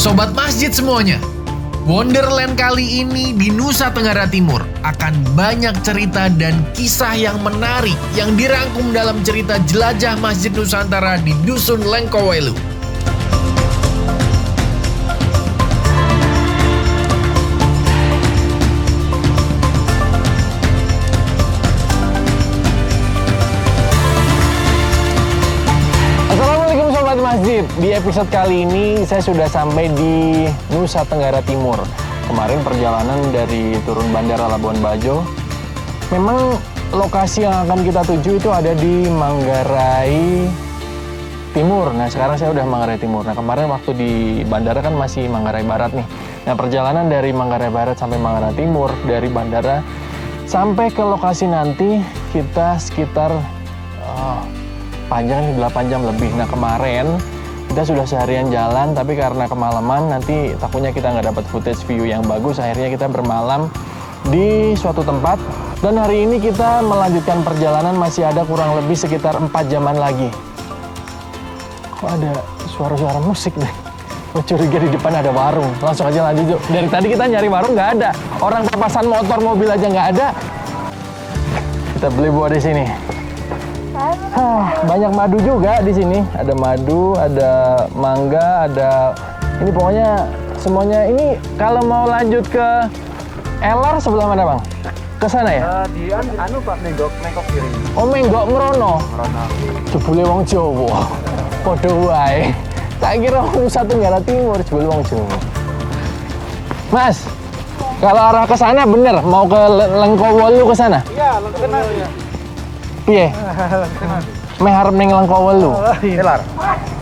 Sobat Masjid semuanya, Wonderland kali ini di Nusa Tenggara Timur akan banyak cerita dan kisah yang menarik yang dirangkum dalam cerita jelajah Masjid Nusantara di Dusun Lengkowelu. Masjid. Di episode kali ini saya sudah sampai di Nusa Tenggara Timur. Kemarin perjalanan dari turun Bandara Labuan Bajo. Memang lokasi yang akan kita tuju itu ada di Manggarai Timur. Nah sekarang saya udah Manggarai Timur. Nah kemarin waktu di bandara kan masih Manggarai Barat nih. Nah perjalanan dari Manggarai Barat sampai Manggarai Timur, dari bandara sampai ke lokasi nanti kita sekitar panjang nih 8 jam lebih. Nah kemarin kita sudah seharian jalan, tapi karena kemalaman nanti takutnya kita nggak dapat footage view yang bagus, akhirnya kita bermalam di suatu tempat. Dan hari ini kita melanjutkan perjalanan, masih ada kurang lebih sekitar 4 jaman lagi. Kok ada suara-suara musik deh? Gue curiga di depan ada warung. Langsung aja lanjut yuk. Dari tadi kita nyari warung nggak ada. Orang papasan motor mobil aja nggak ada. Kita beli buah di sini. Banyak madu juga di sini. Ada madu, ada mangga, ada ini pokoknya semuanya. Ini kalau mau lanjut ke Elor sebelah mana bang? Ke sana ya? Di Pak menggok kiri. Oh menggok ngerono. Jebule wong Jawa. Padha wae. Tak kira Nusa Tenggara Timur jebule wong Jawa. Mas, kalau arah ke sana bener mau ke Lengkowelu ke sana? Iya, Lengkowelu. Piye? Meh harep ning Lengkowelu. Kelar.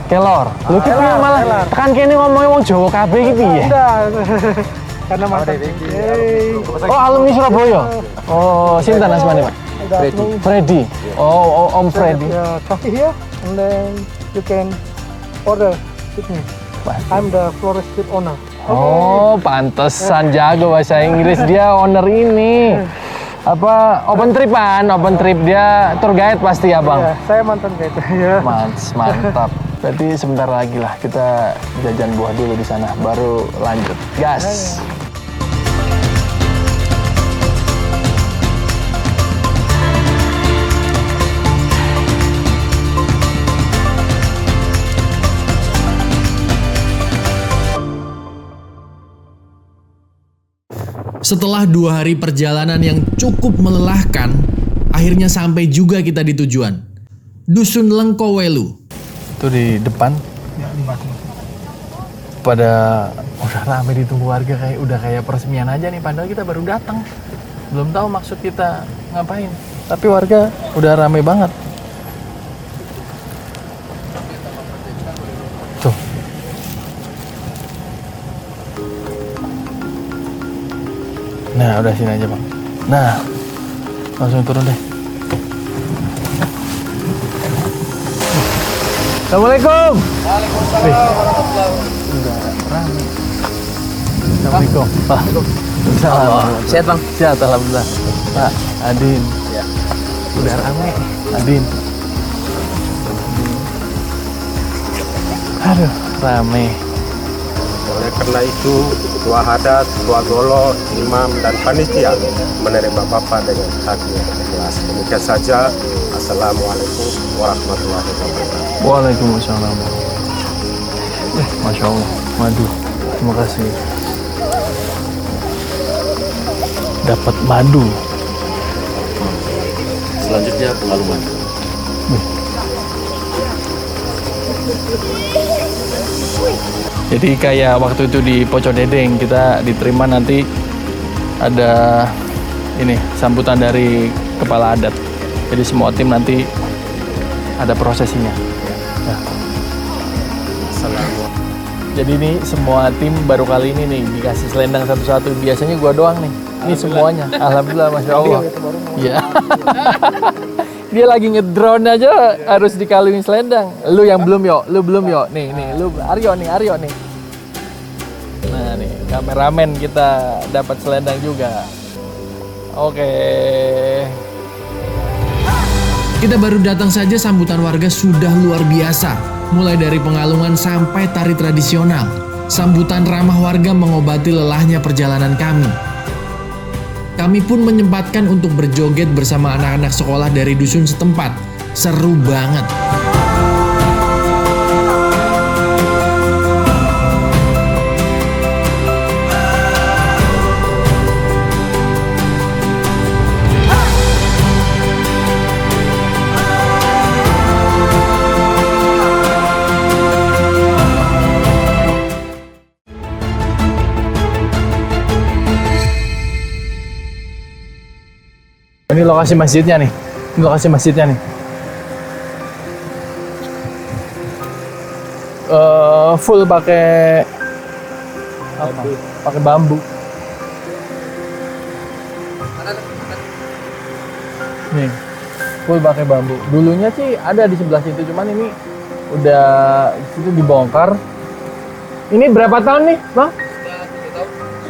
Kelor. Lho ki piye malah tekan kene ngomongin wong Jawa kabeh iki piye? Karena mantan. Oh, alumni Surabaya. Oh, sinten asmane, Pak? Freddy. Oh, Om Freddy. Coffee here and then you can order with me. I'm the florist street owner. Oh, pantesan jago bahasa Inggris dia owner ini. Apa open trip dia tour guide pasti ya bang? Ya, saya mantan guide. Ya. Mantap. Berarti sebentar lagi lah kita jajan buah dulu di sana, baru lanjut. Gas. Setelah 2 hari perjalanan yang cukup melelahkan, akhirnya sampai juga kita di tujuan, Dusun Lengkowelu. Itu di depan. Ya, di batu. Pada udah rame ditunggu warga, kayak peresmian aja nih, padahal kita baru datang. Belum tahu maksud kita ngapain. Tapi warga udah rame banget. Tuh. Nah, udah sini aja, Bang. Nah, langsung turun deh. Assalamualaikum. Waalaikumsalam warahmatullahi wabarakatuh. Udah rame. Assalamualaikum. Pak. Salam. Sehat bang? Sehat, alhamdulillah. Pak, Adin. Ya. Udah rame. Adin. Aduh, rame. Oleh karena itu, ketua hadat, ketua golo, imam, dan panitia menerima Bapak dengan hati yang ikhlas. Demikian saja. Assalamualaikum warahmatullahi wabarakatuh. Waalaikumsalam. Masya Allah, madu. Terima kasih. Dapat madu. Selanjutnya pengaluman. Jadi kayak waktu itu di Poco Dedeng kita diterima, nanti ada ini sambutan dari kepala adat. Jadi semua tim nanti ada prosesinya. Ya. Jadi ini semua tim baru kali ini nih dikasih selendang satu-satu. Biasanya gua doang nih. Ini semuanya. Alhamdulillah, masya Allah. Iya. Dia lagi ngedrone aja harus dikalungin selendang. Lu yang belum yo, lu belum yo. Nih, lu Aryo nih. Nah nih, kameramen kita dapat selendang juga. Oke. Kita baru datang saja sambutan warga sudah luar biasa. Mulai dari pengalungan sampai tari tradisional. Sambutan ramah warga mengobati lelahnya perjalanan kami. Kami pun menyempatkan untuk berjoget bersama anak-anak sekolah dari dusun setempat. Seru banget. Ini lokasi masjidnya nih. Ini lokasi masjidnya nih. Full pakai apa? Pakai bambu. Nih, full pakai bambu. Dulunya sih ada di sebelah situ, cuman ini udah situ dibongkar. Ini berapa tahun nih, Bang?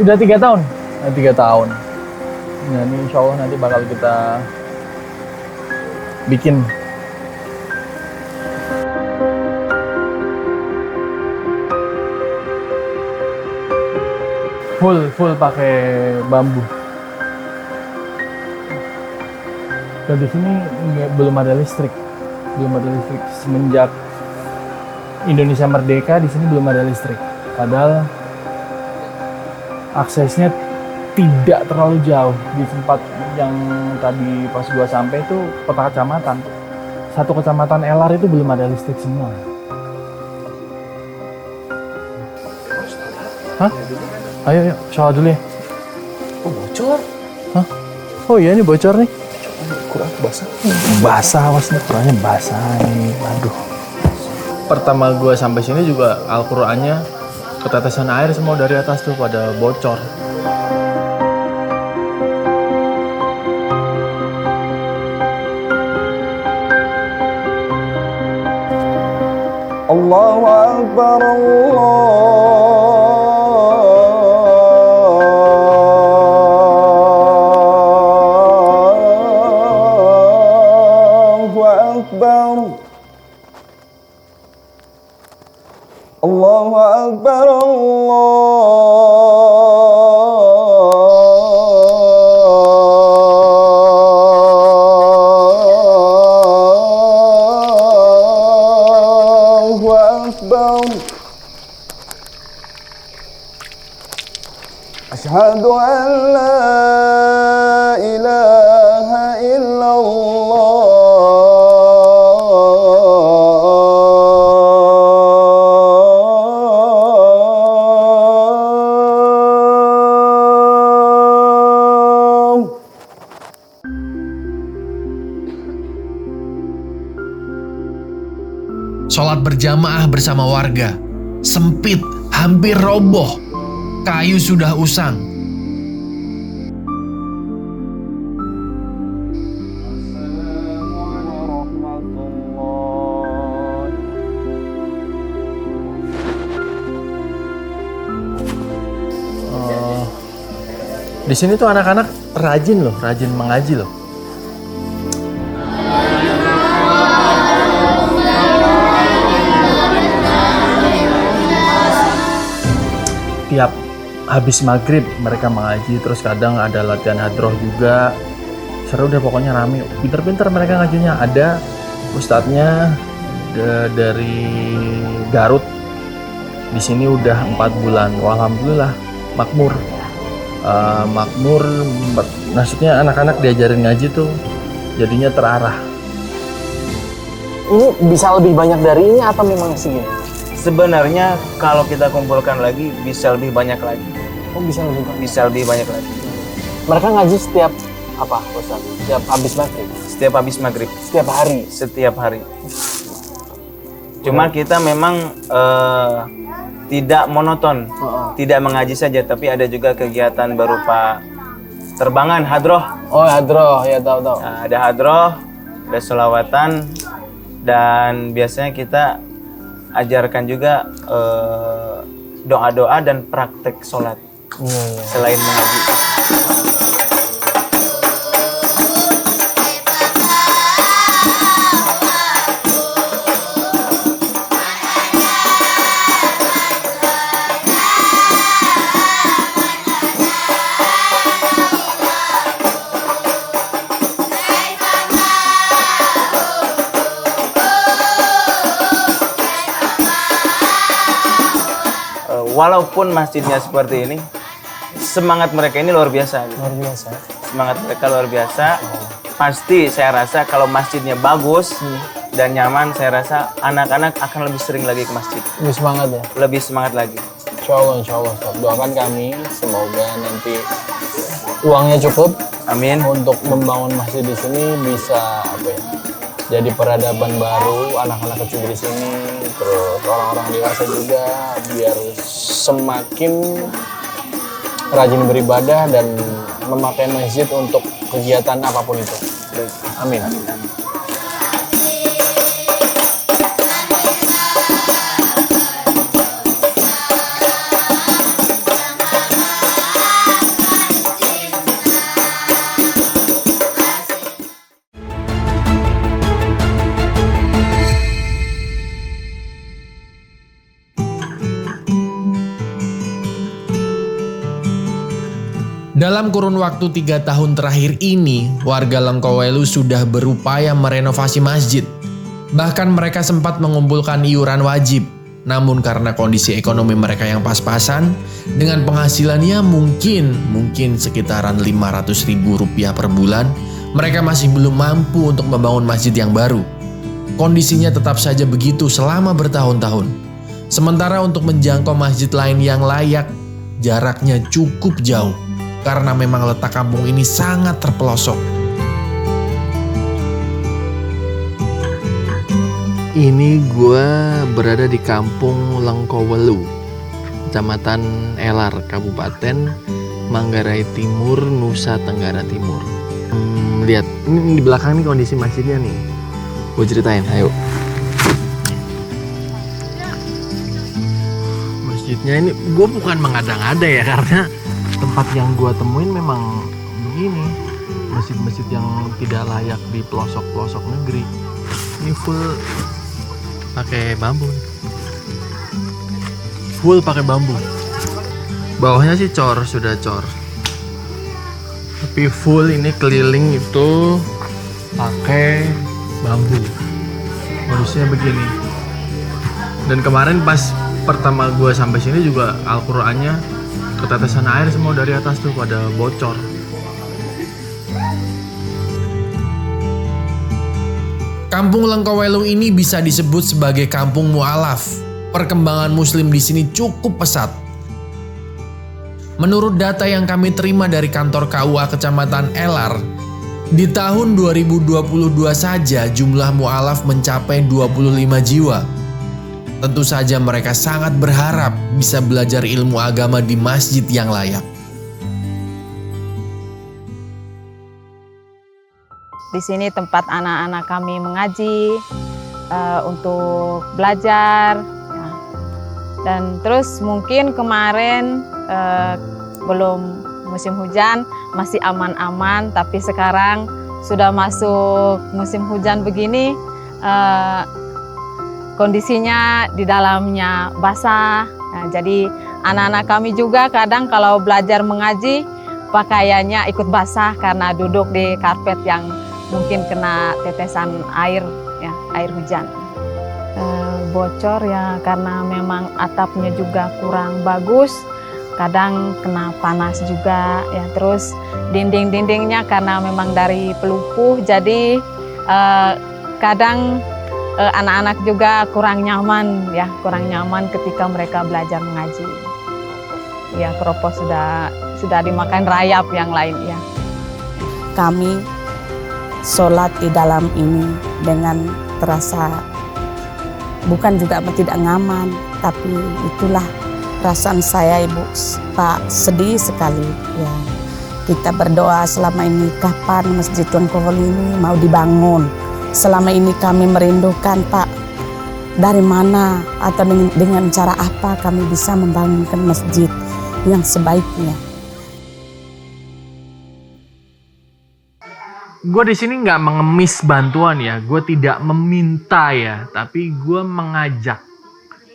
Sudah 3 tahun. Nah, 3 tahun. Nah, ini insya Allah nanti bakal kita bikin. Full pakai bambu. Dan di sini belum ada listrik. Semenjak Indonesia merdeka di sini belum ada listrik. Padahal aksesnya tidak terlalu jauh. Di tempat yang tadi pas gua sampai itu kota kecamatan. Satu kecamatan LR itu belum ada listrik semua. Hah? Ayo, sholat dulu ya. Oh, bocor. Hah? Oh iya, ini bocor nih. Kurang basah. Basah, awas nih, Qurannya basah nih. Aduh. Pertama gua sampai sini juga Al-Qur'annya ketetesan air semua dari atas tuh pada bocor. Allahu Akbar, Allahu Akbar, Allahu Akbar, Asyhadu an la ilaha illallah. Sholat berjamaah bersama warga. Sempit, hampir roboh. Kayu sudah usang. Di sini tuh anak-anak rajin mengaji loh. Tiap habis maghrib mereka mengaji, terus kadang ada latihan hadroh juga. Seru deh, pokoknya rame. Pinter-pinter mereka ngajinya. Ada ustadznya dari Garut. Di sini udah 4 bulan. Alhamdulillah makmur. Maksudnya anak-anak diajarin ngaji tuh jadinya terarah. Ini bisa lebih banyak dari ini atau memang segini? Sebenarnya kalau kita kumpulkan lagi bisa lebih banyak lagi. Oh, bisa lebih banyak? Bisa lebih banyak lagi. Mereka ngaji setiap apa, Ustaz? Setiap habis maghrib? Setiap habis maghrib. Setiap hari? Setiap hari. Cuma kita memang tidak monoton, tidak mengaji saja, tapi ada juga kegiatan berupa terbangan, hadroh. Oh, hadroh, ya tahu. Nah, ada hadroh, ada sholawatan, dan biasanya kita ajarkan juga doa-doa dan praktek sholat selain mengaji. walaupun masjidnya seperti ini, semangat mereka ini luar biasa. Gitu. Luar biasa. Semangat mereka luar biasa. Pasti saya rasa kalau masjidnya bagus dan nyaman, saya rasa anak-anak akan lebih sering lagi ke masjid. Lebih semangat ya. Lebih semangat lagi. Insya Allah. Ustaz. Doakan kami semoga nanti uangnya cukup. Amin. Untuk membangun masjid di sini bisa jadi peradaban baru, anak-anak kecil di sini, terus orang-orang dewasa juga biar semakin rajin beribadah dan memakai masjid untuk kegiatan apapun itu. Amin. Dalam kurun waktu 3 tahun terakhir ini, warga Lengkowelu sudah berupaya merenovasi masjid. Bahkan mereka sempat mengumpulkan iuran wajib. Namun karena kondisi ekonomi mereka yang pas-pasan, dengan penghasilannya mungkin sekitaran Rp500.000 per bulan, mereka masih belum mampu untuk membangun masjid yang baru. Kondisinya tetap saja begitu selama bertahun-tahun. Sementara untuk menjangkau masjid lain yang layak, jaraknya cukup jauh. Karena memang letak kampung ini sangat terpelosok. Ini gue berada di kampung Lengkowelu, Kecamatan Elar, Kabupaten Manggarai Timur, Nusa Tenggara Timur. Lihat, ini di belakang nih kondisi masjidnya nih. Gue ceritain, ayo. Masjidnya ini, gue bukan mengada-ngada ya, karena tempat yang gua temuin memang begini, masjid-masjid yang tidak layak di pelosok-pelosok negeri. Ini full pakai bambu. Full pakai bambu. Bawahnya sih sudah cor. Tapi full ini keliling itu pakai bambu. Modusnya begini. Dan kemarin pas pertama gua sampai sini juga Al-Qur'annya ketetesan air semua dari atas tuh pada bocor. Kampung Lengkowelu ini bisa disebut sebagai kampung mu'alaf. Perkembangan muslim di sini cukup pesat. Menurut data yang kami terima dari kantor KUA Kecamatan Elar, di tahun 2022 saja jumlah mu'alaf mencapai 25 jiwa. Tentu saja mereka sangat berharap bisa belajar ilmu agama di masjid yang layak. Di sini tempat anak-anak kami mengaji untuk belajar. Ya. Dan terus mungkin kemarin belum musim hujan, masih aman-aman, tapi sekarang sudah masuk musim hujan begini. Kondisinya di dalamnya basah, nah, jadi anak-anak kami juga kadang kalau belajar mengaji pakaiannya ikut basah karena duduk di karpet yang mungkin kena tetesan air, ya, air hujan. Bocor ya karena memang atapnya juga kurang bagus, kadang kena panas juga, ya. Terus dinding-dindingnya karena memang dari pelupuh, jadi kadang anak-anak juga kurang nyaman ketika mereka belajar mengaji. Ya, keropos sudah dimakan rayap yang lain ya. Kami sholat di dalam ini dengan terasa bukan juga tidak nyaman, tapi itulah perasaan saya, Ibu, Pak, sedih sekali ya. Kita berdoa selama ini kapan Masjid Lengkowelu ini mau dibangun. Selama ini kami merindukan, Pak, dari mana atau dengan cara apa kami bisa membangunkan masjid yang sebaiknya. Gue di sini nggak mengemis bantuan ya, gue tidak meminta ya, tapi gue mengajak.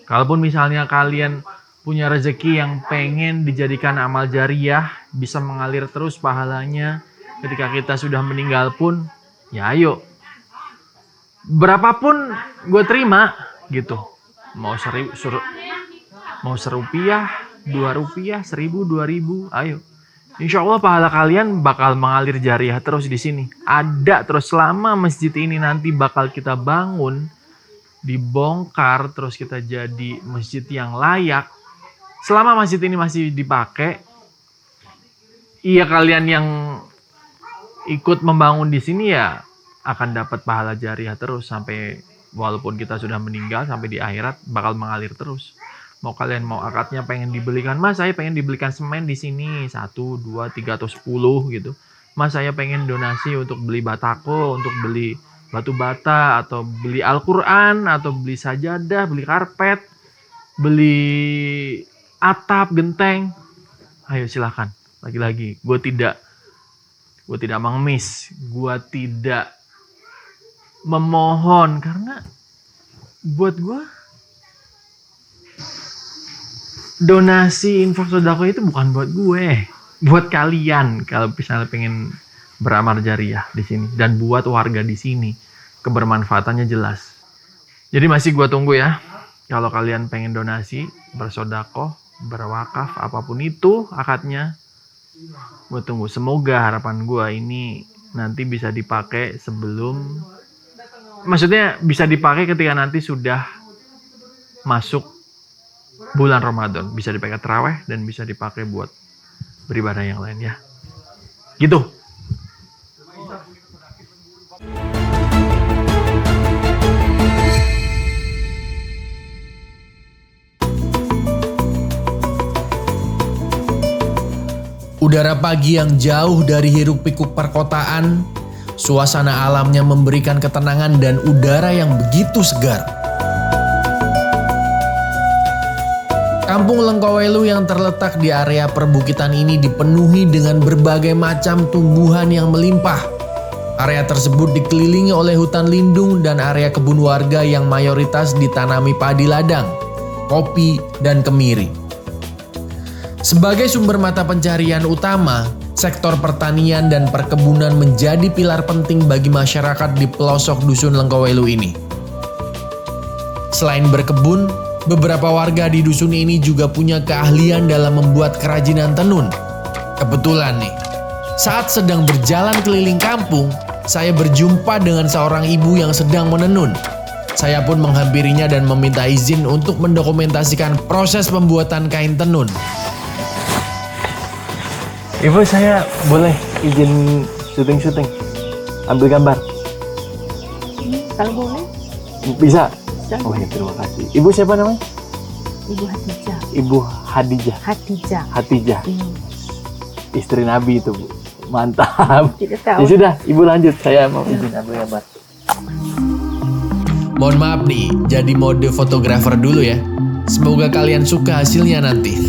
Kalaupun misalnya kalian punya rezeki yang pengen dijadikan amal jariah, bisa mengalir terus pahalanya ketika kita sudah meninggal pun, ya ayo. Berapapun gue terima gitu. Mau Mau Rp1, Rp2, Rp1.000, Rp2.000, ayo. Insya Allah pahala kalian bakal mengalir jariah terus di sini. Ada terus selama masjid ini nanti bakal kita bangun, dibongkar, terus kita jadi masjid yang layak. Selama masjid ini masih dipakai, iya kalian yang ikut membangun di sini ya akan dapat pahala jariah terus sampai walaupun kita sudah meninggal, sampai di akhirat bakal mengalir terus. Mau kalian mau akadnya pengen dibelikan, Mas saya pengen dibelikan semen di sini 1, 2, 3 atau 10 gitu. Mas saya pengen donasi untuk beli batako, untuk beli batu bata atau beli Al-Quran atau beli sajadah, beli karpet, beli atap, genteng. Ayo silakan. Lagi-lagi, gue tidak mengemis, gue tidak memohon karena buat gue donasi infak sodako itu bukan buat gue, buat kalian kalau misalnya pengen beramal jariah di sini dan buat warga di sini kebermanfaatannya jelas. Jadi masih gue tunggu ya, kalau kalian pengen donasi, bersodako, berwakaf, apapun itu akadnya, gue tunggu. Semoga harapan gue ini nanti bisa dipakai sebelum, maksudnya bisa dipakai ketika nanti sudah masuk bulan Ramadan, bisa dipakai tarawih dan bisa dipakai buat beribadah yang lain ya. Gitu. Udara pagi yang jauh dari hiruk-pikuk perkotaan, suasana alamnya memberikan ketenangan dan udara yang begitu segar. Kampung Lengkowelu yang terletak di area perbukitan ini dipenuhi dengan berbagai macam tumbuhan yang melimpah. Area tersebut dikelilingi oleh hutan lindung dan area kebun warga yang mayoritas ditanami padi ladang, kopi, dan kemiri. Sebagai sumber mata pencarian utama, sektor pertanian dan perkebunan menjadi pilar penting bagi masyarakat di pelosok dusun Lengkowelu ini. Selain berkebun, beberapa warga di dusun ini juga punya keahlian dalam membuat kerajinan tenun. Kebetulan nih, saat sedang berjalan keliling kampung, saya berjumpa dengan seorang ibu yang sedang menenun. Saya pun menghampirinya dan meminta izin untuk mendokumentasikan proses pembuatan kain tenun. Ibu, saya boleh izin syuting-syuting? Ambil gambar? Kalau boleh. Bisa? Oh ya, terima kasih. Ibu siapa namanya? Ibu Hatijah. Ibu Hadijah. Hatijah. Hatijah. Istri Nabi itu, Bu. Mantap. Tidak tahu. Ya sudah, Ibu lanjut. Saya mau izin ambil gambar. Mohon maaf nih, jadi mode fotografer dulu ya. Semoga kalian suka hasilnya nanti.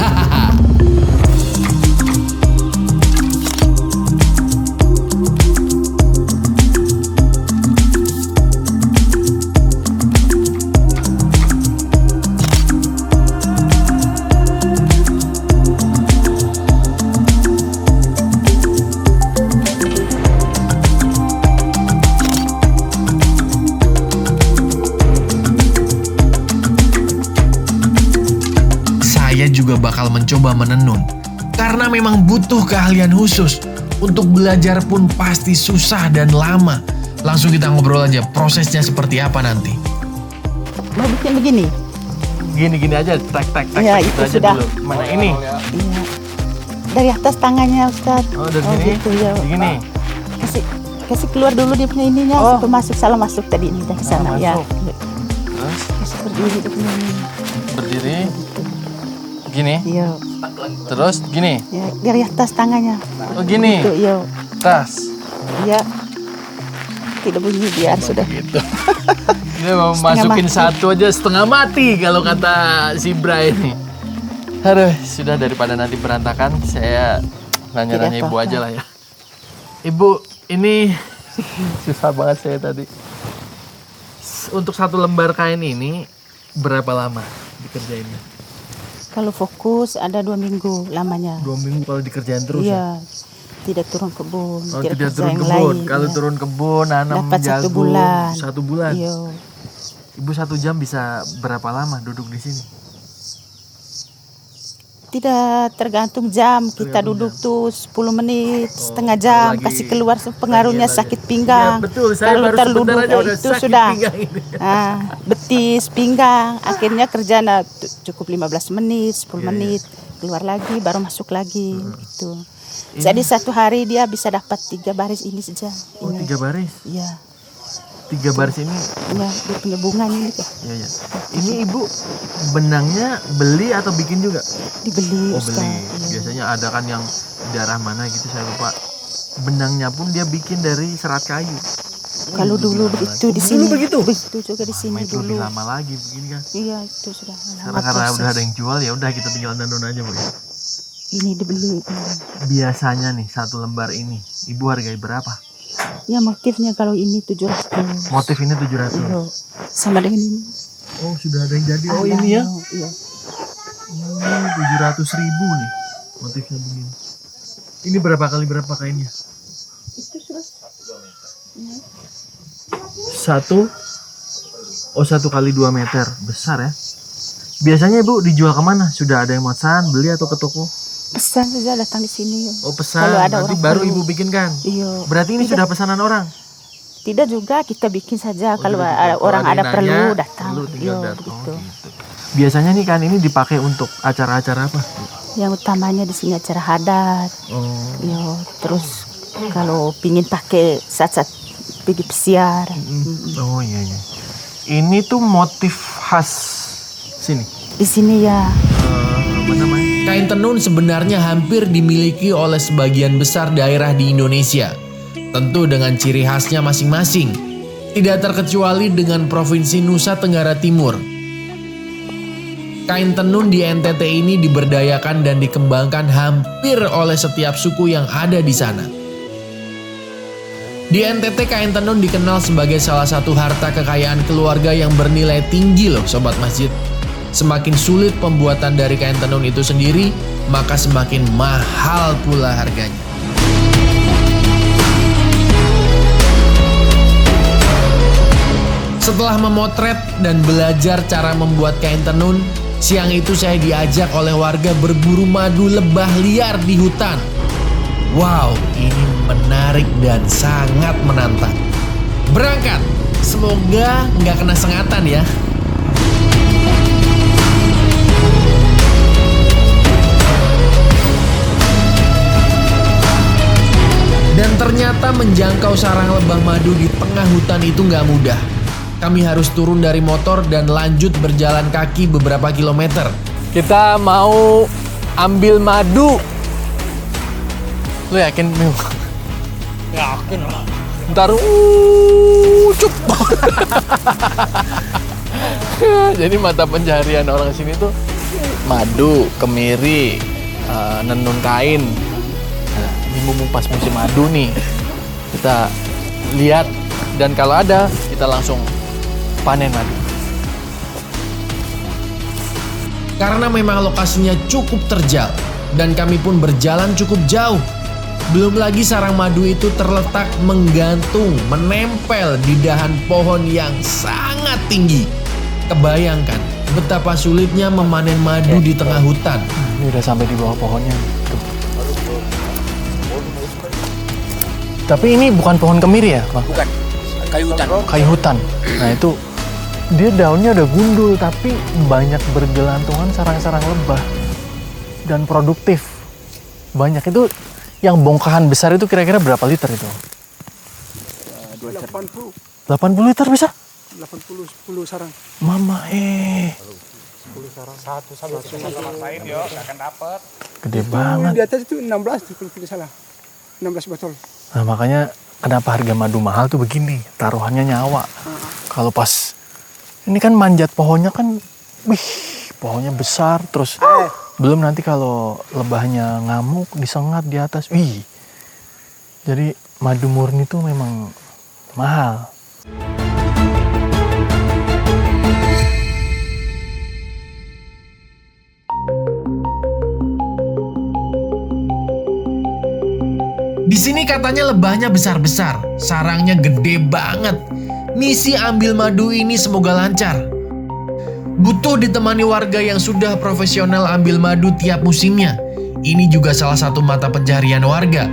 Saya juga bakal mencoba menenun, karena memang butuh keahlian khusus. Untuk belajar pun pasti susah dan lama. Langsung kita ngobrol aja prosesnya seperti apa nanti. Mau bikin begini? Gini-gini aja, tak Ya, gitu itu aja sudah. dulu. Mana ini? Iya. Dari atas tangannya, Ustaz. Oh, dari sini? Gitu, ya. Begini? Kasih keluar dulu dia punya ininya, supaya masuk, salah masuk tadi ini ke sana ya. Terus Kasih berdiri begini. berdiri. Gini? Iya. Terus gini? Ya, dari atas tangannya. Oh gini? Gitu, iya. Tas? Iya. Tidak bunyi biar sudah. Gitu. Ini mau Setengah masukin mati. satu aja setengah mati kalau kata si Bra ini. Aduh, sudah daripada nanti berantakan, saya nanya-nanya Tidak Ibu apa-apa. aja lah ya. Ibu, ini susah banget saya tadi. Untuk satu lembar kain ini berapa lama dikerjainnya? Kalau fokus ada 2 minggu lamanya. 2 minggu kalau dikerjain terus ya? Iya. Tidak turun kebun. Oh, tidak tidak kerja turun yang kebun. lain, Kalau ya. turun kebun, nanam Dapat 1 jagung. bulan. 1 bulan. Iya. Ibu 1 jam bisa berapa lama duduk di sini? Tidak tergantung jam. Kita duduk tuh 10 menit, setengah jam, kasih keluar pengaruhnya sakit pinggang. Ya, betul. Saya Kalau baru terlalu sebentar aja udah itu sakit sudah pinggang ini. betis, pinggang. Akhirnya kerja cukup 15 menit, 10 menit, keluar lagi, baru masuk lagi gitu. Jadi satu hari dia bisa dapat 3 baris ini saja. Oh, 3 baris? Iya. 3 baris ini? Ya, dia punya bunga ini. Iya, iya. Ini Ibu benangnya beli atau bikin juga? Dibeli. Oh, Ustaz. beli. Iya. Biasanya ada kan yang daerah mana gitu, saya lupa. Benangnya pun dia bikin dari serat kayu. Kalau dulu begitu di Dulu sini. begitu? Begitu juga di sini Itu lebih dulu. lama lagi begini kan. Iya, itu sudah lama Karena proses. udah ada yang jual, ya udah kita tinggal dandan aja, Bu. Ini dibeli. Biasanya nih satu lembar ini Ibu hargai berapa? Ya motifnya kalau ini 700. Motif ini 700. Iya. Sama dengan ini. Oh, sudah ada yang jadi. Oh, Ada, ini ya. Iya. 700.000 nih motifnya begini. Ini berapa kali berapa kainnya? Itu sudah. Satu kali 2 meter, besar ya. Biasanya Ibu dijual kemana? Sudah ada yang memesan, beli atau ke toko? Pesan saja datang di sini. Oh, pesan. Kalau ada Nanti orang baru perlu. Ibu bikinkan. Iya. Berarti ini Tidak. sudah pesanan orang. Tidak juga, kita bikin saja. Kalau sudah ada bikin. orang Kalau ada yang perlu nanya, datang. perlu tinggal Iya, datang. begitu. Oh, gitu. Biasanya nih kan ini dipakai untuk acara-acara apa? Yang utamanya di sini acara adat. Oh. Iya, terus kalau pingin pakai saat-saat pergi pesiar. Oh iya iya. Ini tuh motif khas sini. Di sini ya. Apa namanya? Kain tenun sebenarnya hampir dimiliki oleh sebagian besar daerah di Indonesia. Tentu dengan ciri khasnya masing-masing. Tidak terkecuali dengan Provinsi Nusa Tenggara Timur. Kain tenun di NTT ini diberdayakan dan dikembangkan hampir oleh setiap suku yang ada di sana. Di NTT, kain tenun dikenal sebagai salah satu harta kekayaan keluarga yang bernilai tinggi loh Sobat Masjid. Semakin sulit pembuatan dari kain tenun itu sendiri, maka semakin mahal pula harganya. Setelah memotret dan belajar cara membuat kain tenun, siang itu saya diajak oleh warga berburu madu lebah liar di hutan. Wow, ini menarik dan sangat menantang. Berangkat, semoga nggak kena sengatan ya. Dan ternyata menjangkau sarang lebah madu di tengah hutan itu nggak mudah. Kami harus turun dari motor dan lanjut berjalan kaki beberapa kilometer. Kita mau ambil madu. Lu yakin, Mil? Yakin. Ntar cup. Jadi mata pencaharian orang sini tuh madu, kemiri, nenun kain. Nah, ini mumpung pas musim madu nih. Kita lihat dan kalau ada kita langsung panen madu. Karena memang lokasinya cukup terjal dan kami pun berjalan cukup jauh. Belum lagi sarang madu itu terletak menggantung, menempel di dahan pohon yang sangat tinggi. Kebayangkan betapa sulitnya memanen madu di tengah hutan. Ini udah sampai di bawah pohonnya. Tuh. Tapi ini bukan pohon kemiri ya, Bang? Bukan, kayu hutan. Kayu hutan. Nah itu dia daunnya udah gundul tapi banyak bergelantungan sarang-sarang lebah dan produktif. Banyak itu. Yang bongkahan besar itu kira-kira berapa liter itu? 80 liter bisa? 10 sarang. Mama 10 sarang satu Lain yo, akan dapat. gede banget. Di atas itu 16 kalau tidak salah. 16 botol. Nah makanya kenapa harga madu mahal tuh begini, taruhannya nyawa. Kalau pas ini kan manjat pohonnya kan, wih pohonnya besar terus. Belum nanti kalau lebahnya ngamuk, disengat di atas. Wih. Jadi madu murni itu memang mahal. Di sini katanya lebahnya besar-besar, sarangnya gede banget. Misi ambil madu ini semoga lancar. Butuh ditemani warga yang sudah profesional ambil madu tiap musimnya. Ini juga salah satu mata pencaharian warga.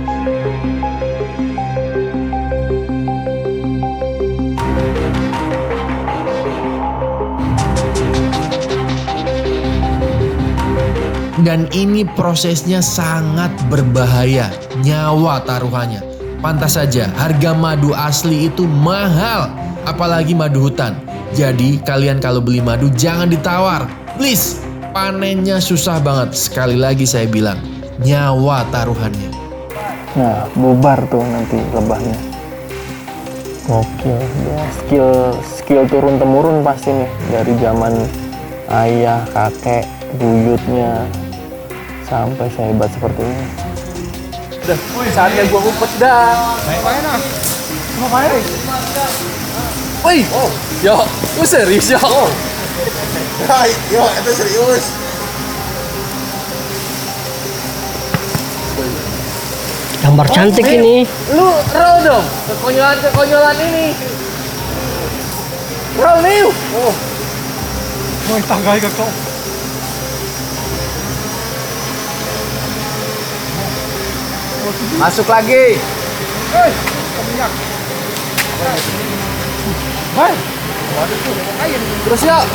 Dan ini prosesnya sangat berbahaya, nyawa taruhannya. Pantas saja harga madu asli itu mahal, apalagi madu hutan. Jadi kalian kalau beli madu jangan ditawar, please. Panennya susah banget, sekali lagi saya bilang, nyawa taruhannya. Nah, bubar tuh nanti lebahnya. Oke, ya, skill turun temurun pasti nih dari zaman ayah, kakek, buyutnya sampai sehebat seperti ini. Udah, saatnya gua ngumpet dah. Ngapain ah? Ngapain? Woi, yo, lu serius yo? Yo, itu serius. Gambar cantik ini. Lu roll dong, kekonyolan ini. Roll nih. Oh. Mau tanggai ke kau. Masuk lagi. Hei, minyak. Hai. Terus yuk.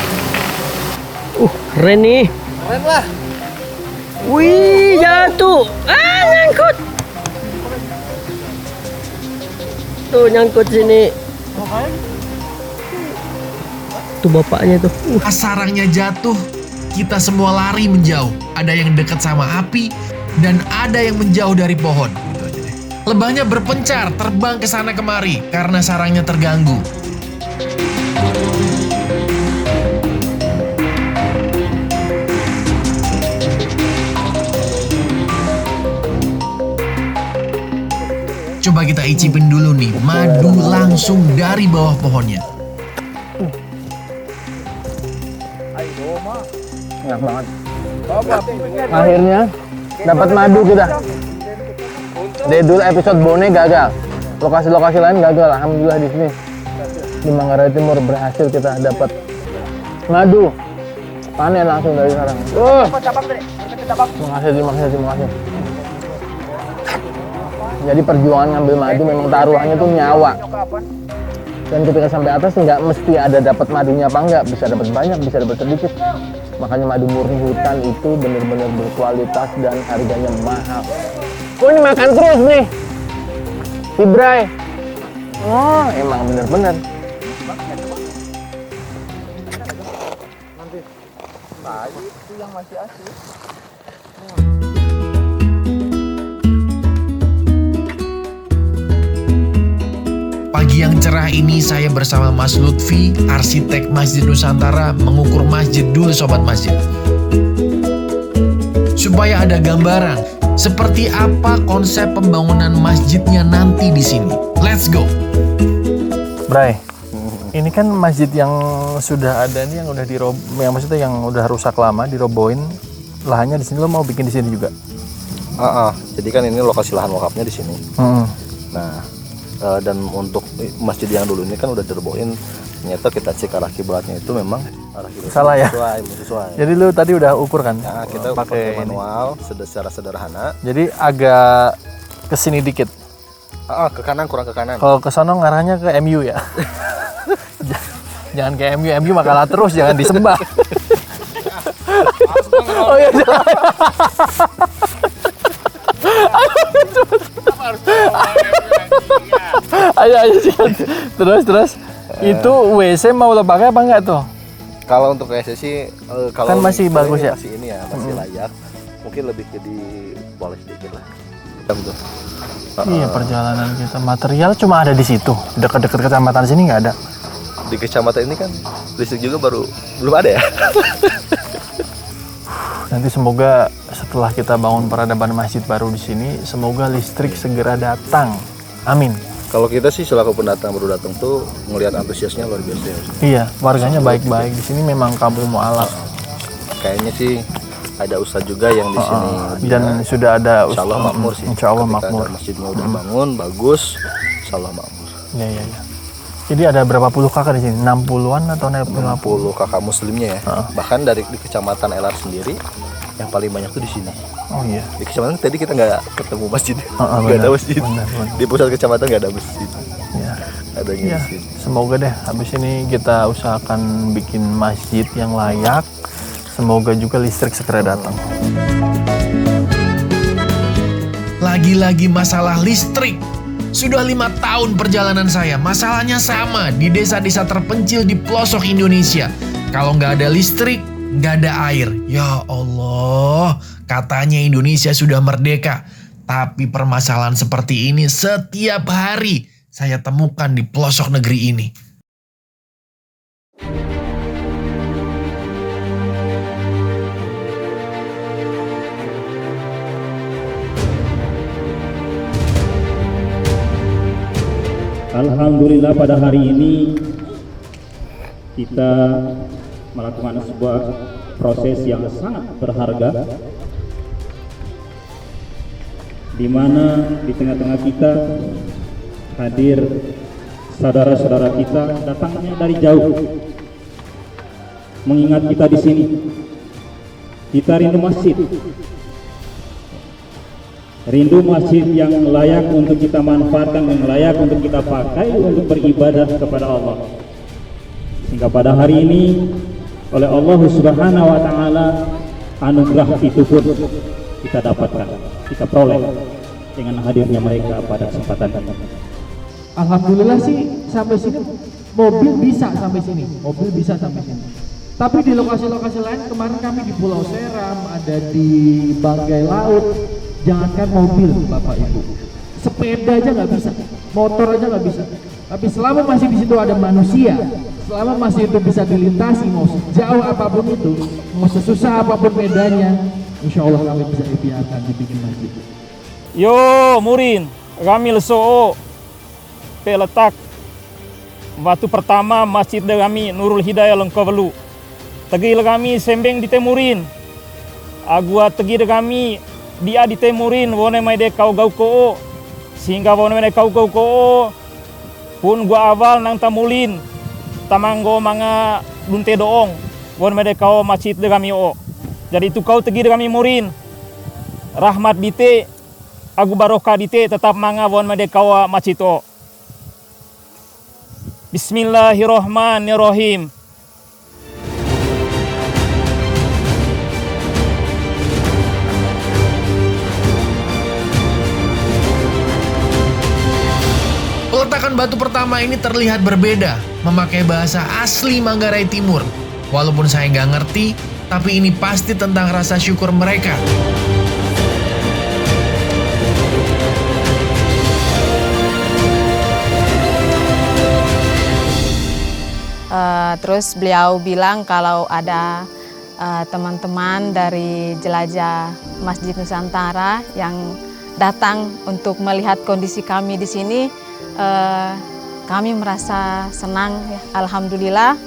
Keren nih. Keren lah. Wih, jatuh. Nyangkut. Tuh nyangkut sini. Tuh bapaknya tuh. Pas sarangnya jatuh, kita semua lari menjauh. Ada yang dekat sama api, dan ada yang menjauh dari pohon. Gitu aja deh. Lebahnya berpencar, terbang ke sana kemari karena sarangnya terganggu. Coba kita icipin dulu nih, madu langsung dari bawah pohonnya. Enak banget. Akhirnya dapat madu kita. Dari dulu episode Bone gagal, lokasi-lokasi lain gagal. Alhamdulillah di sini di Manggarai Timur berhasil kita dapat madu. Panen langsung dari sarang. Terima kasih. Jadi perjuangan ngambil madu memang taruhannya tuh nyawa. Dan ketika sampai atas nggak mesti ada dapat madunya apa enggak, bisa dapat banyak, bisa dapat sedikit. Makanya madu murni hutan itu benar-benar berkualitas dan harganya mahal. Oh, ini makan terus nih, si Bray. Oh, emang bener-bener. Itu yang masih asli. Pagi yang cerah ini saya bersama Mas Lutfi, arsitek Masjid Nusantara, mengukur masjid dulu Sobat Masjid. Supaya ada gambaran seperti apa konsep pembangunan masjidnya nanti di sini. Let's go. Bray, ini kan masjid yang sudah ada nih, yang udah yang maksudnya yang udah rusak lama, dirobohin. Lahannya di sini, lo mau bikin di sini juga? Jadi kan ini lokasi lahan wakafnya di sini. Nah, dan untuk masjid yang dulu ini kan udah dirobohin. Ternyata kita cek arah kiblatnya itu memang arah kiblat salah ya? Sesuai. Jadi lu tadi udah ukur kan? Nah, kita pakai manual secara sederhana. Jadi agak kesini dikit. Ke kanan, kurang ke kanan. Kalau ke sono ngarahnya ke MU ya. Jangan ke MU mah kalah terus, jangan disembah. Oh iya. Ayo terus. Itu WC mau lo pakai apa enggak tuh? Kalau untuk WC sih kalau kan masih bagus ya? Masih ini ya, masih layak. Mungkin lebih ke dipoles sedikit lah. Iya, perjalanan kita material cuma ada di situ. Dekat-dekat kecamatan sini nggak ada. Di kecamatan ini kan listrik juga belum ada ya. Nanti semoga setelah kita bangun peradaban masjid baru di sini, semoga listrik segera datang. Amin. Kalau kita sih selaku pendatang baru datang tuh ngelihat antusiasnya luar biasa ya. Iya, warganya baik-baik. Di sini memang kampung mu'alaf. Kayaknya sih ada ustadz juga yang di sini. Dan sudah ada ustadz. Insyaallah makmur sih. Insyaallah makmur. Masjidnya udah bangun, bagus. Insyaallah makmur. Iya. Jadi ada berapa puluh kakak di sini? 60-an atau 50 kakak muslimnya ya. Bahkan dari di kecamatan Elar sendiri yang paling banyak tuh di sini. Oh iya. Di kecamatan tadi kita nggak ketemu masjid, nggak ada masjid. Benar. Di pusat kecamatan nggak ada masjid. Ya. Adanya Ya, di sini. semoga deh habis ini kita usahakan bikin masjid yang layak. Semoga juga listrik segera datang. Lagi-lagi masalah listrik. Sudah 5 tahun perjalanan saya, masalahnya sama di desa-desa terpencil di pelosok Indonesia. Kalau nggak ada listrik, nggak ada air. Ya Allah, katanya Indonesia sudah merdeka. Tapi permasalahan seperti ini setiap hari saya temukan di pelosok negeri ini. Alhamdulillah pada hari ini kita melakukan sebuah proses yang sangat berharga, di mana di tengah-tengah kita hadir saudara-saudara kita datangnya dari jauh, mengingat kita di sini. Kita rindu masjid. Rindu masjid yang layak untuk kita manfaatkan, yang layak untuk kita pakai untuk beribadah kepada Allah. Sehingga pada hari ini oleh Allah Subhanahu wa taala anugerah itu pun kita dapatkan, kita peroleh dengan hadirnya mereka pada kesempatan ini. Alhamdulillah sih sampai sini mobil bisa sampai sini. Tapi di lokasi-lokasi lain kemarin kami di Pulau Seram, ada di Banggai Laut. Jangankan mobil, Bapak Ibu, sepeda aja nggak bisa, motor aja nggak bisa. Tapi selama masih di situ ada manusia, selama masih itu bisa dilintasi, mau sejauh apapun itu, mau sesusah apapun bedanya, insya Allah kami bisa dibiarkan dibikin masjid. Yo, Murin, kami leso peletak batu pertama masjid kami Nurul Hidayah Lengkavelu. Tegi kami sembeng di Temurin, agua tegi kami dia di Temurin, wone mai de kau gau ko, sehingga wone mai kau gau ko pun gua awal nang tamulin, tamanggo manga dunte doong, wone mai de kau masjid de kami o. Jadi itu kau tegi de kami Murin, rahmat dite, agu barokah dite tetap manga wone mai de kau masjid o. Bismillahirrahmanirrahim. Peletakan batu pertama ini terlihat berbeda, memakai bahasa asli Manggarai Timur. Walaupun saya nggak ngerti, tapi ini pasti tentang rasa syukur mereka. Terus beliau bilang kalau ada teman-teman dari jelajah Masjid Nusantara yang datang untuk melihat kondisi kami di sini, kami merasa senang ya, alhamdulillah.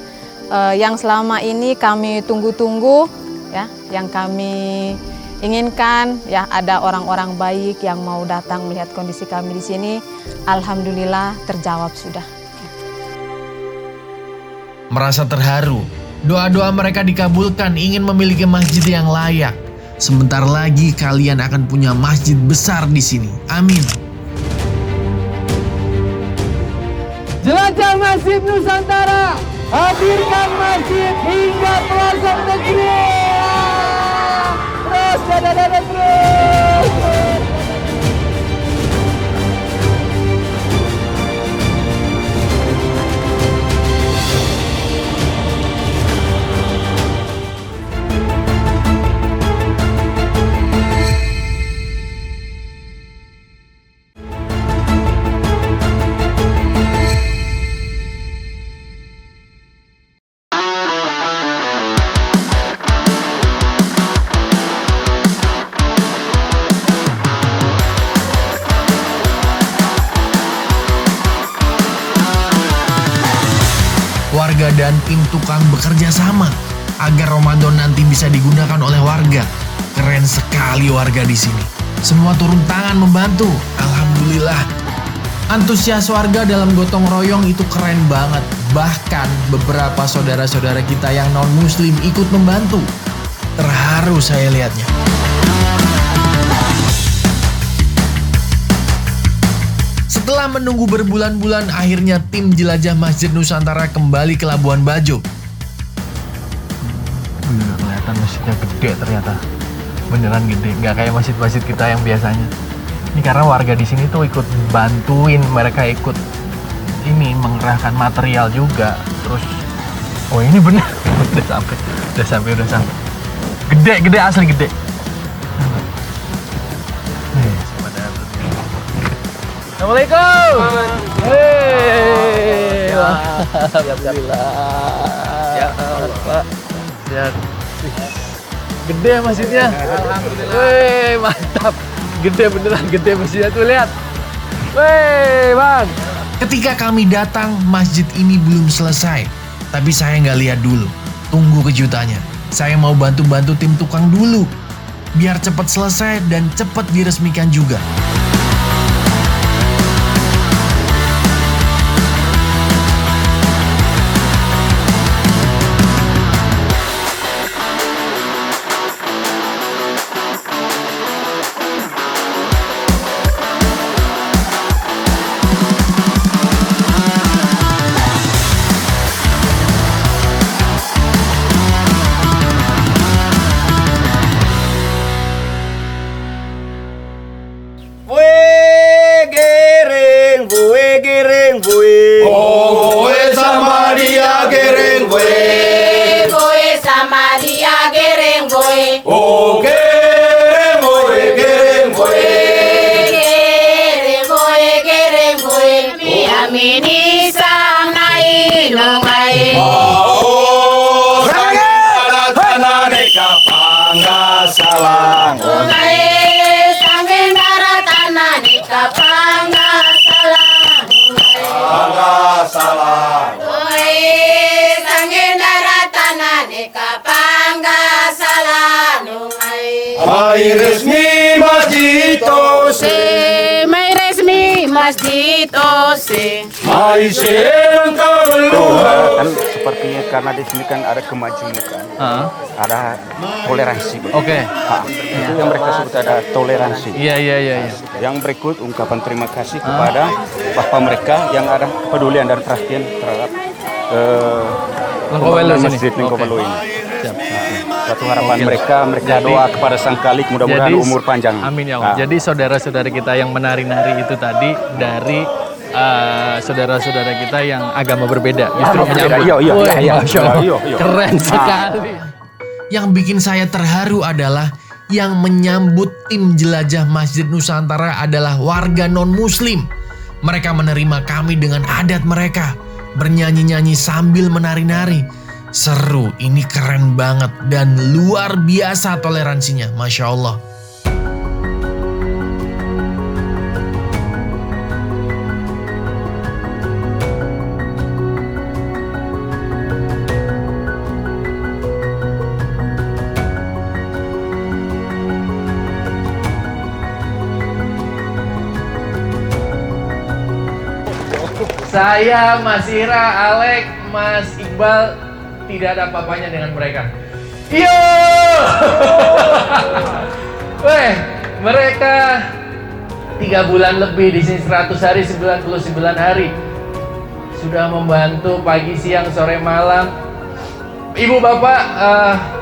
Yang selama ini kami tunggu-tunggu ya, yang kami inginkan ya, ada orang-orang baik yang mau datang melihat kondisi kami di sini, alhamdulillah terjawab sudah. Merasa terharu, doa-doa mereka dikabulkan, ingin memiliki masjid yang layak. Sebentar lagi kalian akan punya masjid besar di sini. Amin. Jelajah Masjid Nusantara, hadirkan masjid hingga pelosok negeri. Terus, terus. Warga dan tim tukang bekerja sama agar Ramadan nanti bisa digunakan oleh warga. Keren sekali warga di sini. Semua turun tangan membantu. Alhamdulillah. Antusias warga dalam gotong royong itu keren banget. Bahkan beberapa saudara-saudara kita yang non-muslim ikut membantu. Terharu saya lihatnya. Setelah menunggu berbulan-bulan, akhirnya tim jelajah Masjid Nusantara kembali ke Labuan Bajo. Kelihatan masjidnya gede ternyata. Beneran gede, nggak kayak masjid-masjid kita yang biasanya. Ini karena warga di sini tuh ikut bantuin, mereka ikut ini mengerahkan material juga. Terus, oh ini bener, udah sampai. Gede asli gede. Assalamualaikum. Hei, alhamdulillah. Ya, Pak. Lihat, gede masjidnya. Alhamdulillah. Wih, mantap. Gede beneran, gede masjidnya tuh, lihat. Wih, Bang. Ketika kami datang, masjid ini belum selesai. Tapi saya nggak lihat dulu. Tunggu kejutannya. Saya mau bantu-bantu tim tukang dulu. Biar cepat selesai dan cepat diresmikan juga. Mai resmi masjid ose, mai resmi masjid ose, mai kan sepertinya karena di sini kan ada kemajuan, ada toleransi. Oke. Itu yang mereka sebut ada toleransi. Iya. Yang berikut ungkapan terima kasih kepada bapak mereka yang ada kepedulian dan perhatian terhadap masjid Lengkowelu ini. Suatu harapan mereka doa kepada Sang Khalik mudah-mudahan umur panjang. Amin ya Allah. Jadi saudara-saudara kita yang menari-nari itu tadi dari saudara-saudara kita yang agama berbeda justru menyambut. Iya. Keren sekali. Yang bikin saya terharu adalah yang menyambut tim jelajah Masjid Nusantara adalah warga non-muslim. Mereka menerima kami dengan adat mereka, bernyanyi-nyanyi sambil menari-nari. Seru, ini keren banget dan luar biasa toleransinya, Masya Allah. Saya, Mas Ira, Alek, Mas Iqbal tidak ada apa-apanya dengan mereka. Yo! Weh, mereka 3 bulan lebih di sini, 100 hari, 99 hari. Sudah membantu pagi, siang, sore, malam. Ibu bapak,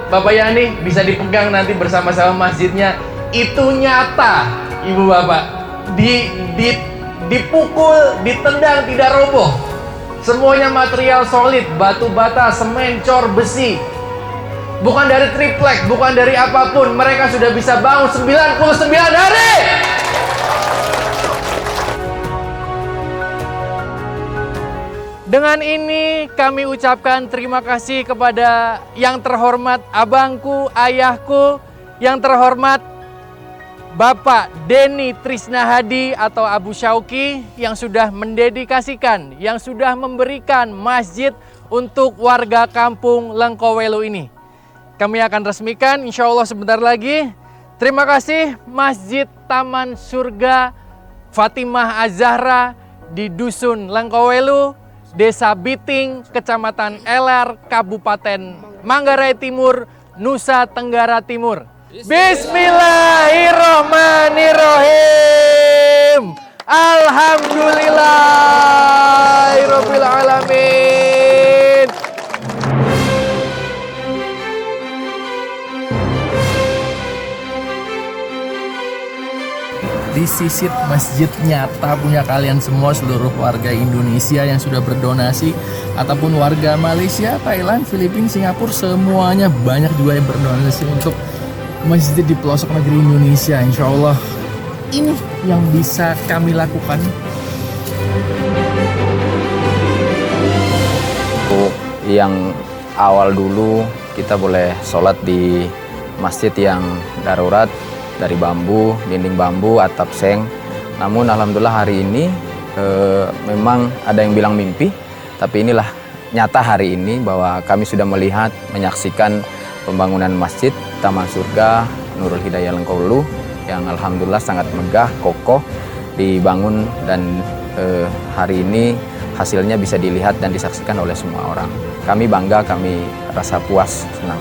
Bapak Yani bisa dipegang nanti bersama-sama masjidnya. Itu nyata, ibu bapak. Dipukul, ditendang, tidak roboh. Semuanya material solid, batu bata, semen, cor, besi. Bukan dari triplek, bukan dari apapun. Mereka sudah bisa bangun 99 hari. Dengan ini kami ucapkan terima kasih kepada yang terhormat abangku, ayahku, yang terhormat Bapak Denny Trisnahadi atau Abu Syauki yang sudah mendedikasikan, yang sudah memberikan masjid untuk warga kampung Lengkowelu ini. Kami akan resmikan insya Allah sebentar lagi. Terima kasih Masjid Taman Surga Fatimah Az-Zahra di Dusun Lengkowelu, Desa Biting, Kecamatan Elar, Kabupaten Manggarai Timur, Nusa Tenggara Timur. Bismillahirrahmanirrahim. Alhamdulillahirabbil alamin. This is it, masjid nyata punya kalian semua, seluruh warga Indonesia yang sudah berdonasi, ataupun warga Malaysia, Thailand, Filipina, Singapura, semuanya banyak juga yang berdonasi untuk masjid di pelosok negeri Indonesia. Insya Allah ini yang bisa kami lakukan. Yang awal dulu kita boleh sholat di masjid yang darurat, dari bambu, dinding bambu, atap seng. Namun alhamdulillah hari ini memang ada yang bilang mimpi, tapi inilah nyata hari ini bahwa kami sudah melihat, menyaksikan pembangunan masjid Taman Surga Nurul Hidayah Lengkowelu yang alhamdulillah sangat megah, kokoh dibangun, dan hari ini hasilnya bisa dilihat dan disaksikan oleh semua orang. Kami bangga, kami rasa puas, senang.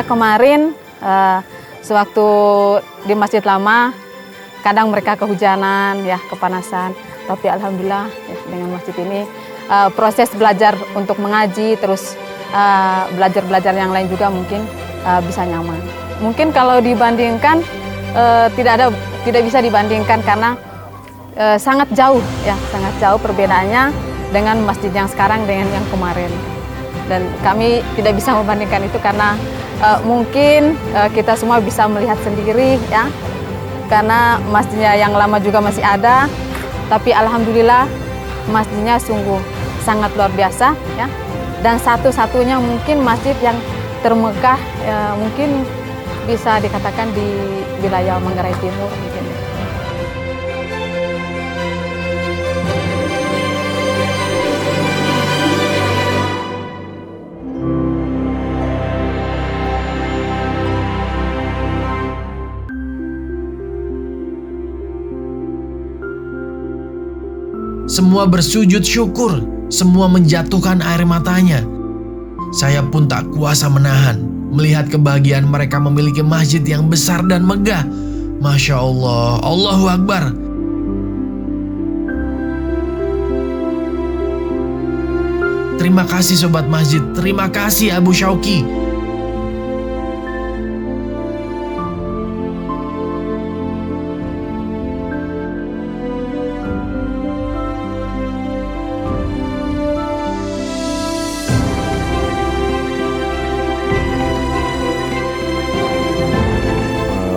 Kemarin sewaktu di Masjid Lama kadang mereka kehujanan ya, kepanasan, tapi alhamdulillah ya, dengan masjid ini proses belajar untuk mengaji, terus belajar yang lain juga mungkin bisa nyaman. Mungkin kalau dibandingkan tidak bisa dibandingkan karena sangat jauh ya, sangat jauh perbedaannya dengan masjid yang sekarang dengan yang kemarin. Dan kami tidak bisa membandingkan itu karena mungkin kita semua bisa melihat sendiri ya, karena masjidnya yang lama juga masih ada, tapi alhamdulillah masjidnya sungguh sangat luar biasa ya, dan satu-satunya mungkin masjid yang termegah mungkin bisa dikatakan di wilayah Manggarai Timur mungkin. Semua bersujud syukur, semua menjatuhkan air matanya. Saya pun tak kuasa menahan melihat kebahagiaan mereka memiliki masjid yang besar dan megah. Masya Allah, Allahu Akbar. Terima kasih Sobat Masjid, terima kasih Abu Syauki.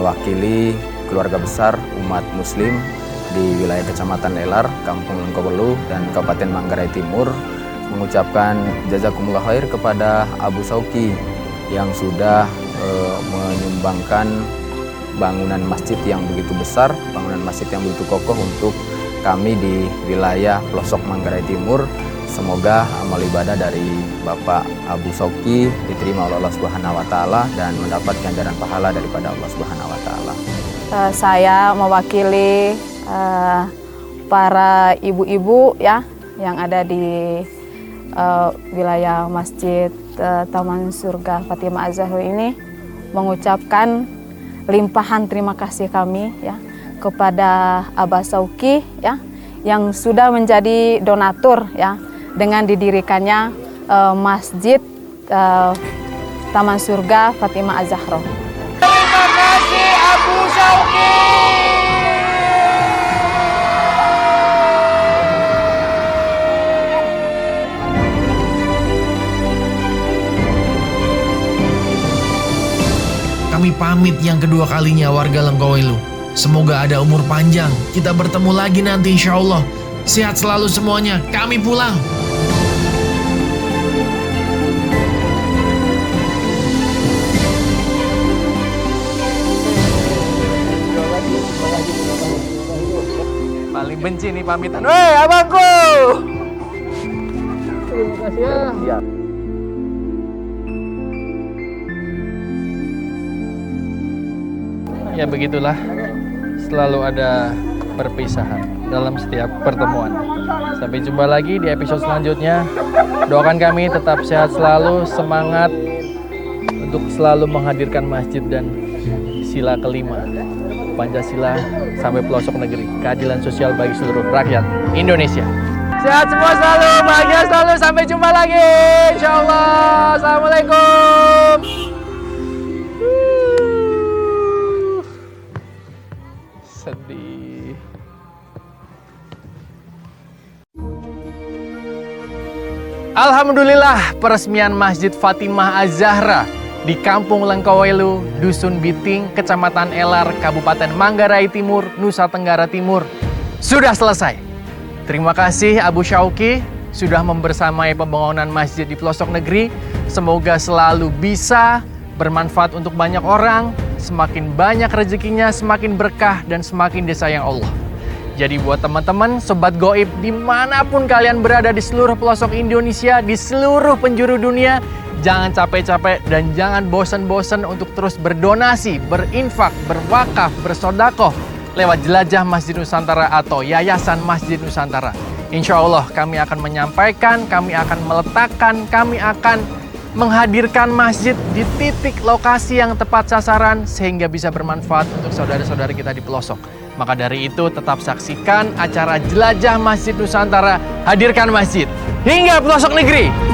Mewakili keluarga besar umat muslim di wilayah Kecamatan Elar, Kampung Lengkowelu, dan Kabupaten Manggarai Timur mengucapkan jazakumullah khair kepada Abu Syauki yang sudah menyumbangkan bangunan masjid yang begitu besar, bangunan masjid yang begitu kokoh untuk kami di wilayah pelosok Manggarai Timur. Semoga amal ibadah dari Bapak Abu Syauki diterima oleh Allah Subhanahu wa taala dan mendapat ganjaran pahala daripada Allah Subhanahu wa taala. Saya mewakili para ibu-ibu ya yang ada di wilayah Masjid Taman Surga Fatimah Az-Zahra ini mengucapkan limpahan terima kasih kami ya kepada Abah Syauki ya yang sudah menjadi donatur ya dengan didirikannya Masjid Taman Surga Fatimah Az-Zahra. Terima kasih Abu Syauki. Kami pamit yang kedua kalinya warga Lengkowelu. Semoga ada umur panjang. Kita bertemu lagi nanti insya Allah. Sehat selalu semuanya. Kami pulang. Paling benci nih pamitan. Woi abangku. Terima kasih ya. Ya begitulah, selalu ada perpisahan dalam setiap pertemuan. Sampai jumpa lagi di episode selanjutnya. Doakan kami tetap sehat selalu, semangat untuk selalu menghadirkan masjid dan sila kelima, Pancasila sampai pelosok negeri, keadilan sosial bagi seluruh rakyat Indonesia. Sehat semua selalu, bahagia selalu, sampai jumpa lagi insyaallah. Assalamualaikum. Sedih. Alhamdulillah, peresmian Masjid Fatimah Az-Zahra di Kampung Lengkowelu, Dusun Biting, Kecamatan Elar, Kabupaten Manggarai Timur, Nusa Tenggara Timur sudah selesai. Terima kasih Abu Syauqi sudah membersamai pembangunan masjid di pelosok negeri. Semoga selalu bisa bermanfaat untuk banyak orang, semakin banyak rezekinya, semakin berkah dan semakin disayang Allah. Jadi buat teman-teman, sobat goib dimanapun kalian berada di seluruh pelosok Indonesia, di seluruh penjuru dunia, jangan capek-capek dan jangan bosan-bosan untuk terus berdonasi, berinfak, berwakaf, bersodakoh lewat Jelajah Masjid Nusantara atau Yayasan Masjid Nusantara. Insya Allah kami akan menyampaikan, kami akan meletakkan, kami akan menghadirkan masjid di titik lokasi yang tepat sasaran sehingga bisa bermanfaat untuk saudara-saudara kita di pelosok. Maka dari itu tetap saksikan acara Jelajah Masjid Nusantara, hadirkan masjid hingga pelosok negeri.